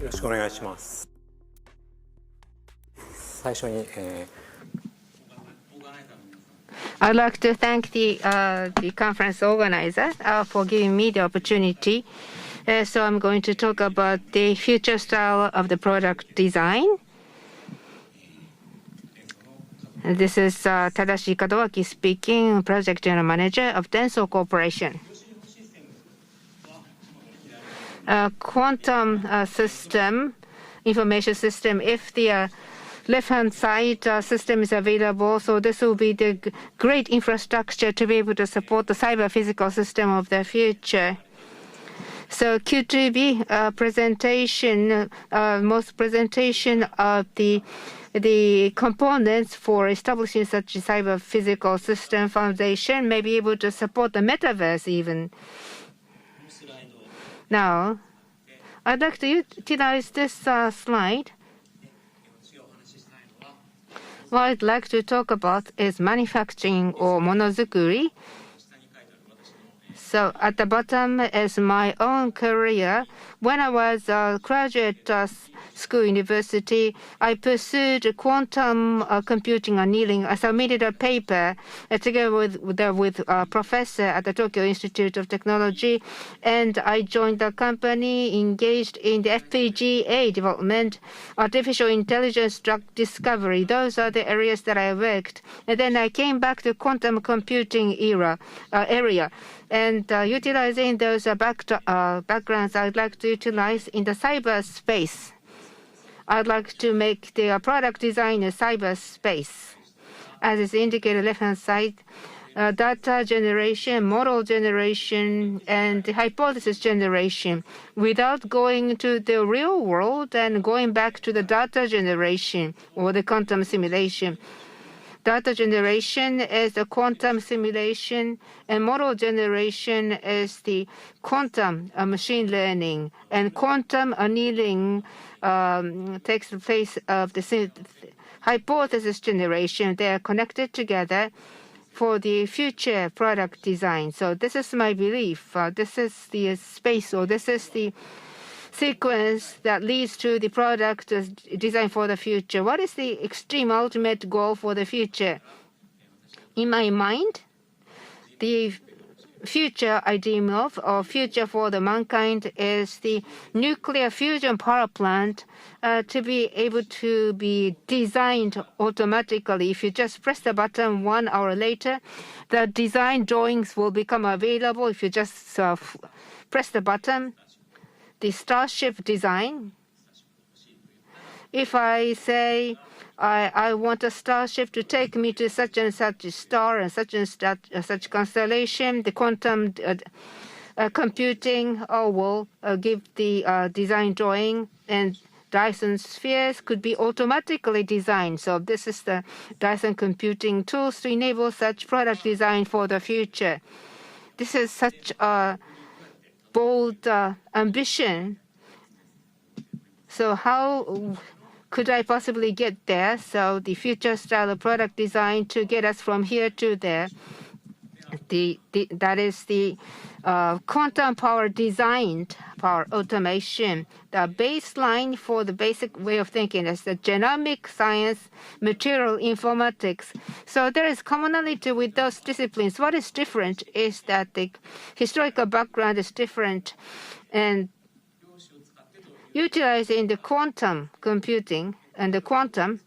ろしくお願いします。最初に、I'd like to thank the conference organizer for giving me the opportunity. So I'm going to talk about the future style of the product design. This is Tadashi Kadowaki speaking, Project General Manager of Denso Corporation. Quantum system, information system, if the left-hand side system is available, so this will be the great infrastructure to be able to support the cyber-physical system of the future. So Q2B presentation, most presentation of the components for establishing such a cyber-physical system foundation may be able to support the metaverse even. Now, I'd like to utilize this slide. What I'd like to talk about is manufacturing or monozukuri. So at the bottom is my own career. When I was a graduate school university, I pursued quantum computing annealing. I submitted a paper together with a professor at the Tokyo Institute of Technology, and I joined the company engaged in the FPGA development, artificial intelligence drug discovery. Those are the areas that I worked. And then I came back to quantum computing area. And utilizing those backgrounds, I'd like to utilize in the cyberspace. I'd like to make the product design in cyberspace. As is indicated left-hand side, data generation, model generation, and hypothesis generation without going to the real world and going back to the data generation or the quantum simulation. Data generation is the quantum simulation, and model generation is the quantum machine learning. And quantum annealing takes the place of the hypothesis generation. They are connected together for the future product design. So this is my belief. This is the space, or this is the sequence that leads to the product design for the future. What is the extreme ultimate goal for the future? In my mind, the future I dream of, or future for the mankind, is the nuclear fusion power plant to be able to be designed automatically. If you just press the button 1 hour later, the design drawings will become available. If you just press the button, the starship design. If I say I want a starship to take me to such and such star and such constellation, the quantum computing will give the design drawing, and Dyson spheres could be automatically designed. So this is the Dyson computing tools to enable such product design for the future. This is such a bold ambition. So how could I possibly get there? So the future style of product design to get us from here to there. That is the quantum power designed power automation. The baseline for the basic way of thinking is the genomic science, material informatics. So there is commonality with those disciplines. What is different is that the historical background is different, and utilizing the quantum computing and the quantum,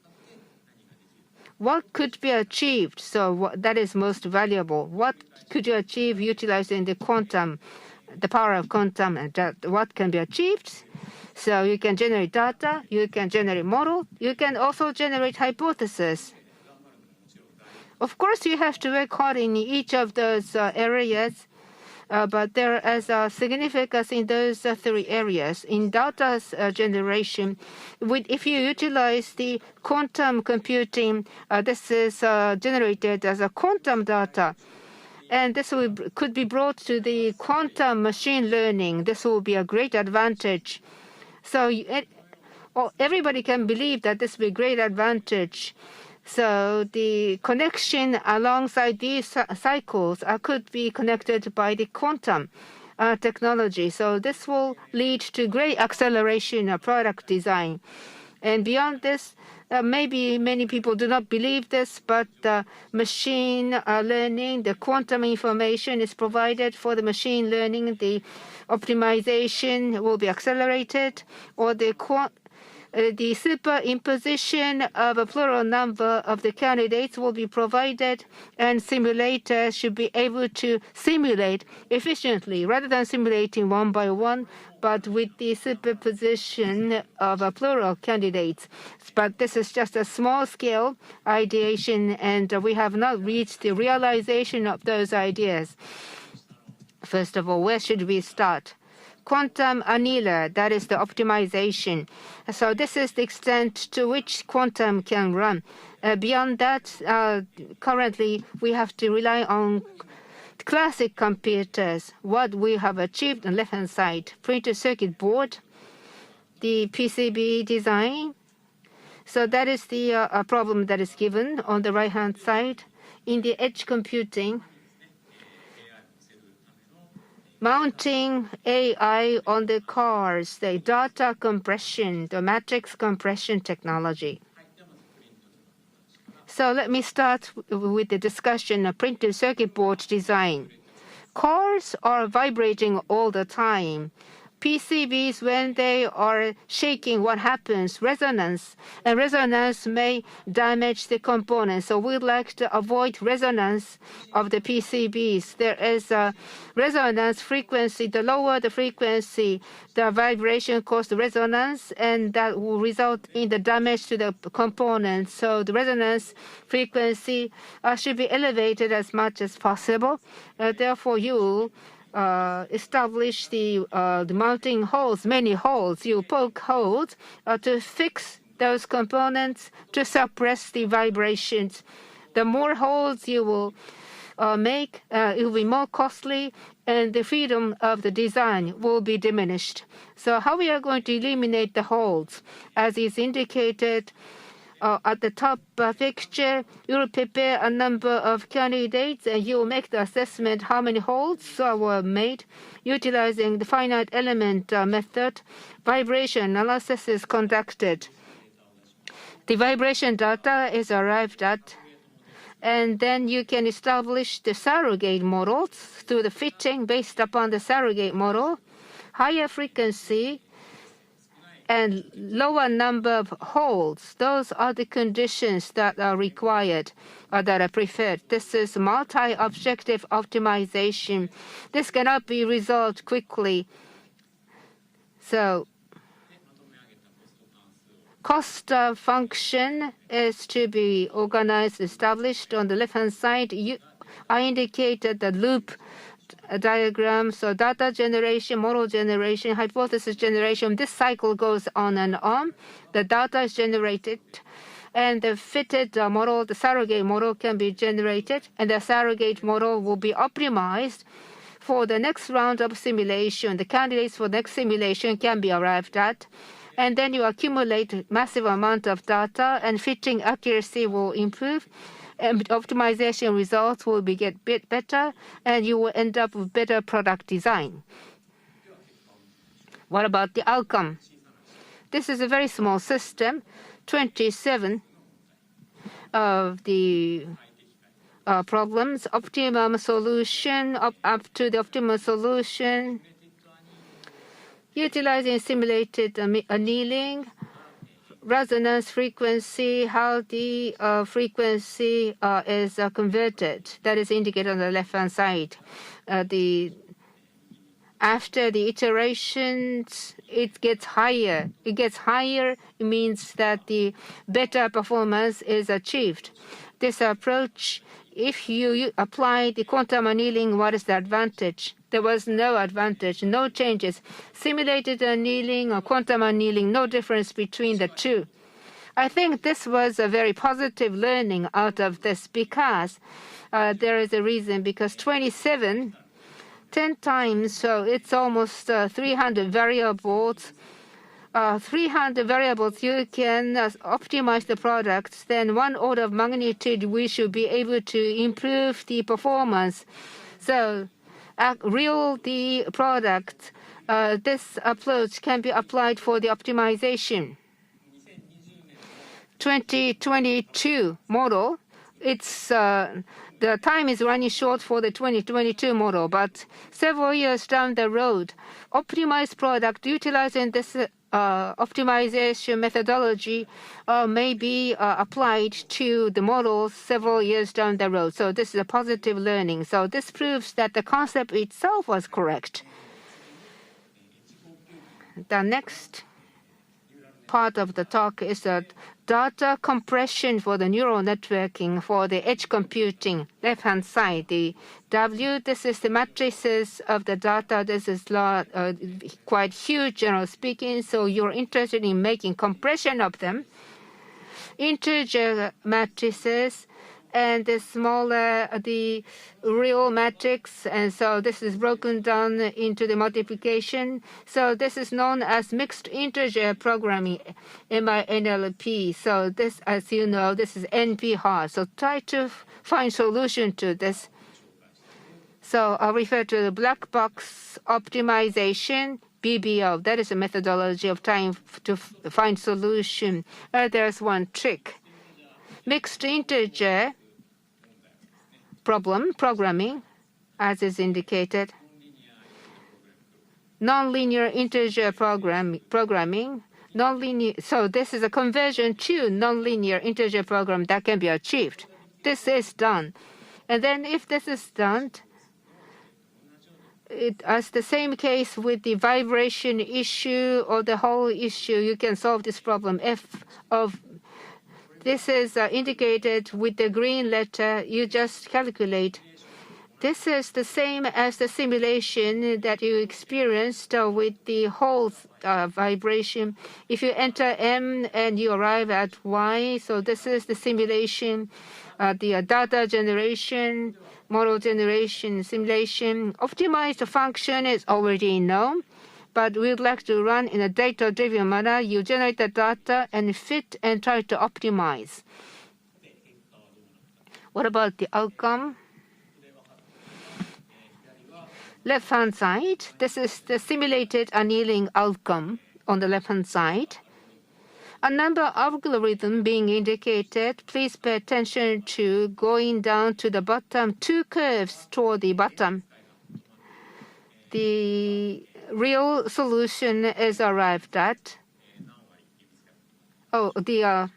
what could be achieved? So that is most valuable. What could you achieve utilizing the quantum, the power of quantum, and what can be achieved? So you can generate data, you can generate model, you can also generate hypothesis. Of course, you have to work hard in each of those areas, but there is a significance in those 3 areas. In data generation, if you utilize the quantum computing, this is generated as a quantum data. And this could be brought to the quantum machine learning. This will be a great advantage. So everybody can believe that this will be a great advantage. So the connection alongside these cycles could be connected by the quantum technology. So this will lead to great acceleration of product design. And beyond this, maybe many people do not believe this, but machine learning, the quantum information is provided for the machine learning. The optimization will be accelerated, or the superimposition of a plural number of the candidates will be provided, and simulators should be able to simulate efficiently rather than simulating one by one, but with the superposition of a plural candidates. But this is just a small-scale ideation, and we have not reached the realization of those ideas. First of all, where should we start? Quantum annealer, that is the optimization. So this is the extent to which quantum can run. Beyond that, currently we have to rely on classic computers. What we have achieved on the left-hand side, printed circuit board, the PCB design. So that is the problem that is given on the right-hand side. In the edge computing, mounting AI on the cars, the data compression, the matrix compression technology. So let me start with the discussion of printed circuit board design. Cars are vibrating all the time. PCBs, when they are shaking, what happens? Resonance. And resonance may damage the components. So we'd like to avoid resonance of the PCBs. There is a resonance frequency. The lower the frequency, the vibration causes resonance, and that will result in the damage to the components. So the resonance frequency should be elevated as much as possible. Therefore, you establish the mounting holes, many holes. You poke holes to fix those components to suppress the vibrations. The more holes you will make, it will be more costly, and the freedom of the design will be diminished. So how we are going to eliminate the holes? As is indicated at the top picture, you will prepare a number of candidates, and you will make the assessment how many holes were made. Utilizing the finite element method, vibration analysis is conducted. The vibration data is arrived at, and then you can establish the surrogate models through the fitting based upon the surrogate model. Higher frequency and lower number of holes, those are the conditions that are required or that are preferred. This is multi-objective optimization. This cannot be resolved quickly. So cost function is to be organized, established. On the left-hand side, I indicated the loop diagram. So data generation, model generation, hypothesis generation. This cycle goes on and on. The data is generated, and the fitted model, the surrogate model, can be generated, and the surrogate model will be optimized for the next round of simulation. The candidates for next simulation can be arrived at, and then you accumulate massive amount of data, and fitting accuracy will improve. And optimization results will get bit better, and you will end up with better product design. What about the outcome? This is a very small system, 27 of the problems, optimum solution, up to the optimal solution, utilizing simulated annealing, resonance frequency, how the frequency is converted. That is indicated on the left-hand side. After the iterations, it gets higher. It gets higher. It means that the better performance is achieved. This approach, if you apply the quantum annealing, what is the advantage? There was no advantage, no changes. Simulated annealing or quantum annealing, no difference between the two. I think this was a very positive learning out of this, because there is a reason, because 27, 10 times, so it's almost 300 variables. 300 variables, you can optimize the products. Then 1 order of magnitude, we should be able to improve the performance. So real the product, this approach can be applied for the optimization. 2022 model, it's the time is running short for the 2022 model, but several years down the road, optimized product utilizing this optimization methodology may be applied to the models several years down the road. So this is a positive learning. So this proves that the concept itself was correct. The next part of the talk is that data compression for the neural networking for the edge computing. Left-hand side, the W, this is the matrices of the data. This is quite huge, generally speaking, so you're interested in making compression of them. Integer matrices, and the smaller the real matrix, and so this is broken down into the multiplication. So this is known as mixed integer programming, MINLP. So this, as you know, this is NP hard. So try to find solution to this. So I'll refer to the black box optimization, BBO. That is a methodology of trying to find solution. There's one trick. Mixed integer programming, as is indicated. Nonlinear integer programming. Nonlinear. So this is a conversion to nonlinear integer program that can be achieved. This is done, and then if this is done, as the same case with the vibration issue or the whole issue, you can solve this problem. F of this is indicated with the green letter. You just calculate. This is the same as the simulation that you experienced with the whole vibration. If you enter M and you arrive at Y, so this is the simulation, the data generation, model generation, simulation. Optimized function is already known, but we would like to run in a data-driven manner. You generate the data and fit and try to optimize. What about the outcome? Left-hand side, this is the simulated annealing outcome on the left-hand side. A number of algorithms being indicated. Please pay attention to going down to the bottom, two curves toward the bottom. The real solution is arrived at. Oh, the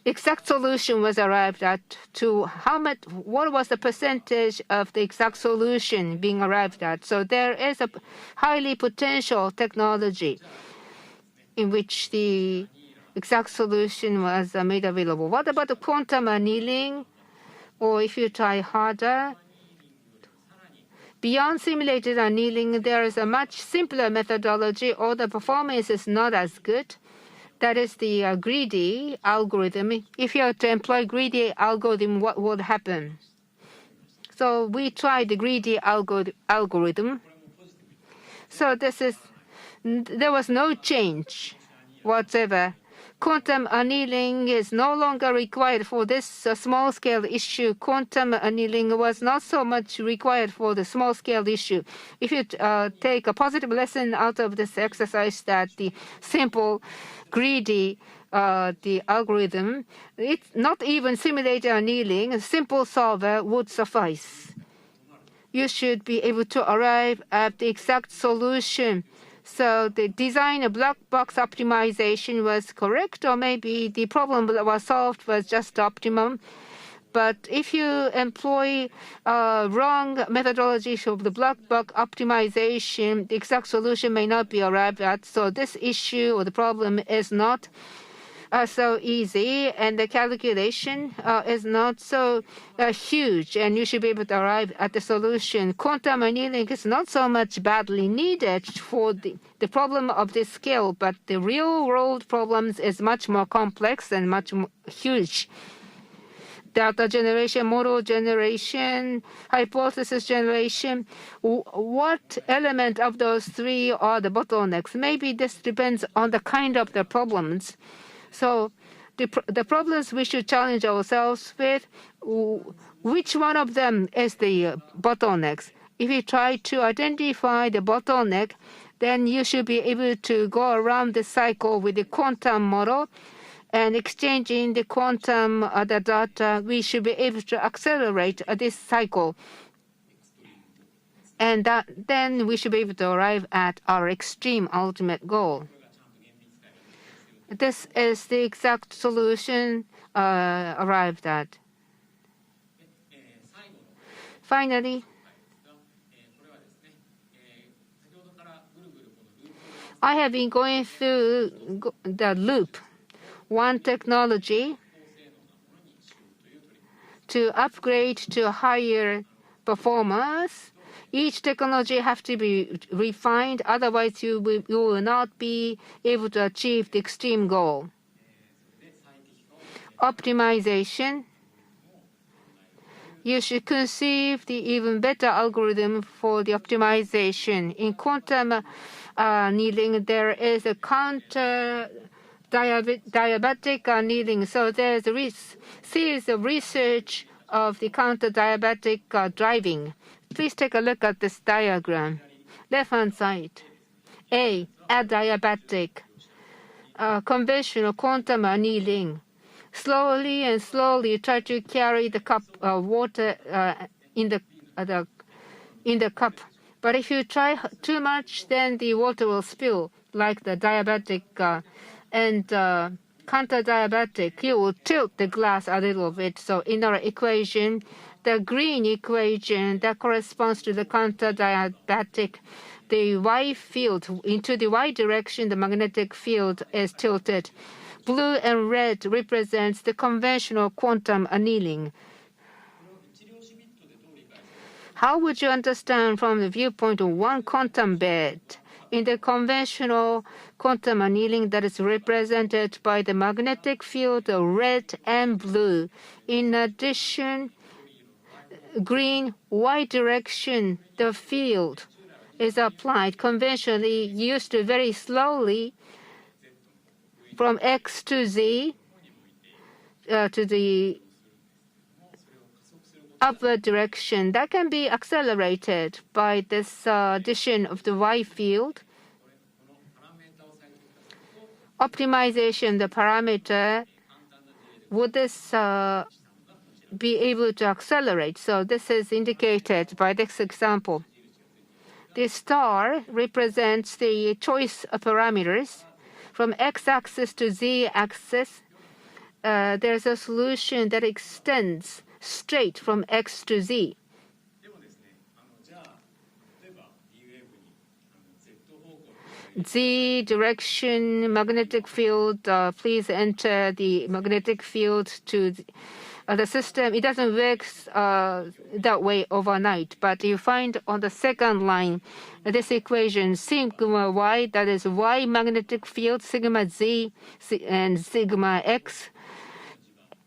exact solution was arrived at. To how much? What was the percentage of the exact solution being arrived at? So there is a highly potential technology in which the exact solution was made available. What about the quantum annealing? Or if you try harder, beyond simulated annealing, there is a much simpler methodology, or the performance is not as good. That is the greedy algorithm. If you are to employ greedy algorithm, what would happen? So we tried the greedy algorithm. So there was no change whatsoever. Quantum annealing is no longer required for this small-scale issue. Quantum annealing was not so much required for the small-scale issue. If you take a positive lesson out of this exercise, that the simple, greedy, the algorithm, it's not even simulated annealing, a simple solver would suffice. You should be able to arrive at the exact solution. So the design of black box optimization was correct, or maybe the problem that was solved was just optimum. But if you employ wrong methodology of the black box optimization, the exact solution may not be arrived at. So this issue or the problem is not so easy, and the calculation is not so huge, and you should be able to arrive at the solution. Quantum annealing is not so much badly needed for the problem of this scale, but the real-world problems is much more complex and much more huge. Data generation, model generation, hypothesis generation. What element of those three are the bottlenecks? Maybe this depends on the kind of the problems. So the problems we should challenge ourselves with, which one of them is the bottlenecks? if you try to identify the bottleneck, then you should be able to go around the cycle with the quantum model and exchanging the quantum the data. We should be able to accelerate this cycle. And then we should be able to arrive at our extreme ultimate goal. This is the exact solution arrived at. Finally, I have been going through the loop. One technology to upgrade to higher performance. Each technology has to be refined, otherwise you will not be able to achieve the extreme goal. Optimization. You should conceive the even better algorithm for the optimization. In quantum annealing, there is a counter diabatic annealing. So there's a series of research of the counter diabatic driving. Please take a look at this diagram. Left-hand side. A, adiabatic. Conventional quantum annealing. Slowly and slowly try to carry the cup water in the cup. But if you try too much, then the water will spill, like the diabetic and counter-diabetic. You will tilt the glass a little bit. So in our equation, the green equation that corresponds to the counter-diabetic, the Y field, into the Y direction, the magnetic field is tilted. Blue and red represents the conventional quantum annealing. How would you understand from the viewpoint of one quantum bit? In the conventional quantum annealing, that is represented by the magnetic field of red and blue. In addition, green, Y direction, the field is applied conventionally, used very slowly from X to Z to the upward direction. That can be accelerated by this addition of the Y field. Optimization, the parameter, would this be able to accelerate? So this is indicated by this example. The star represents the choice of parameters. From x-axis to z-axis, there's a solution that extends straight from x to z. Z direction magnetic field, please enter the magnetic field to the system. It doesn't work that way overnight, but you find on the second line this equation, sigma y, that is y magnetic field, sigma z and sigma x.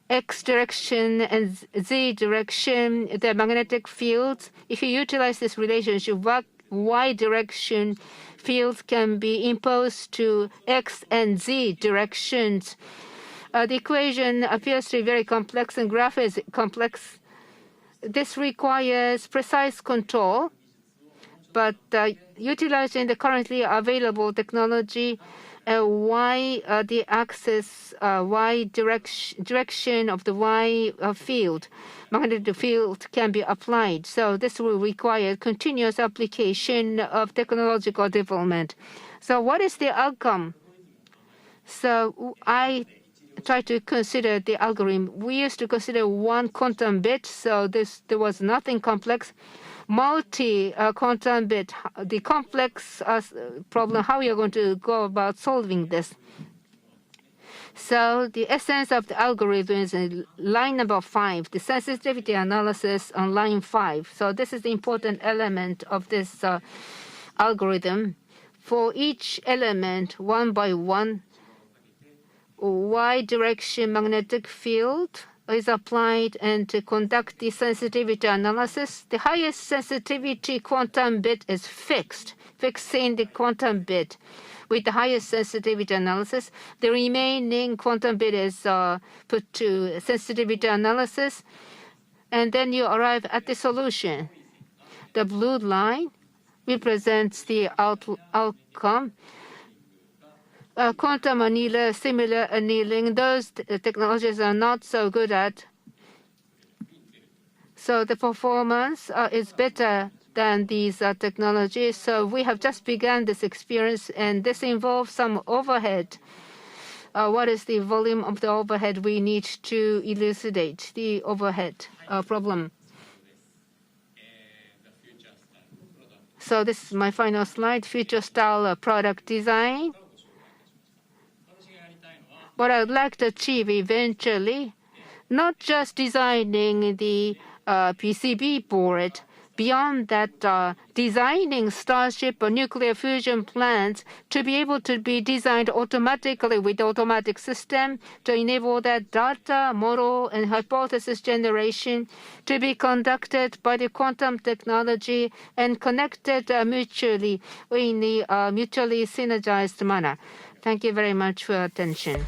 X direction and Z direction, the magnetic fields. If you utilize this relationship, Y direction fields can be imposed to X and Z directions. The equation appears to be very complex and graph is complex. This requires precise control, but utilizing the currently available technology, the axis, Y direction of the Y field, magnetic field can be applied. So this will require continuous application of technological development. So what is the outcome? So I try to consider the algorithm. We used to consider one quantum bit, so there was nothing complex. Multi-quantum bit, the complex problem, how you're going to go about solving this. So the essence of the algorithm is in line number 5, the sensitivity analysis on line 5. So this is the important element of this algorithm. For each element, one by one, Y direction magnetic field is applied and to conduct the sensitivity analysis. The highest sensitivity quantum bit is fixing the quantum bit with the highest sensitivity analysis. The remaining quantum bit is put to sensitivity analysis, and then you arrive at the solution. The blue line represents the outcome. Quantum annealing, similar annealing, those technologies are not so good at. So the performance is better than these technologies. So we have just begun this experience, and this involves some overhead. What is the volume of the overhead? We need to elucidate the overhead problem. So this is my final slide, future style product design. What I would like to achieve eventually, not just designing the PCB board, beyond that, designing Starship or nuclear fusion plants to be able to be designed automatically with automatic system to enable that data, model, and hypothesis generation to be conducted by the quantum technology and connected mutually in the mutually synergized manner. Thank you very much for your attention.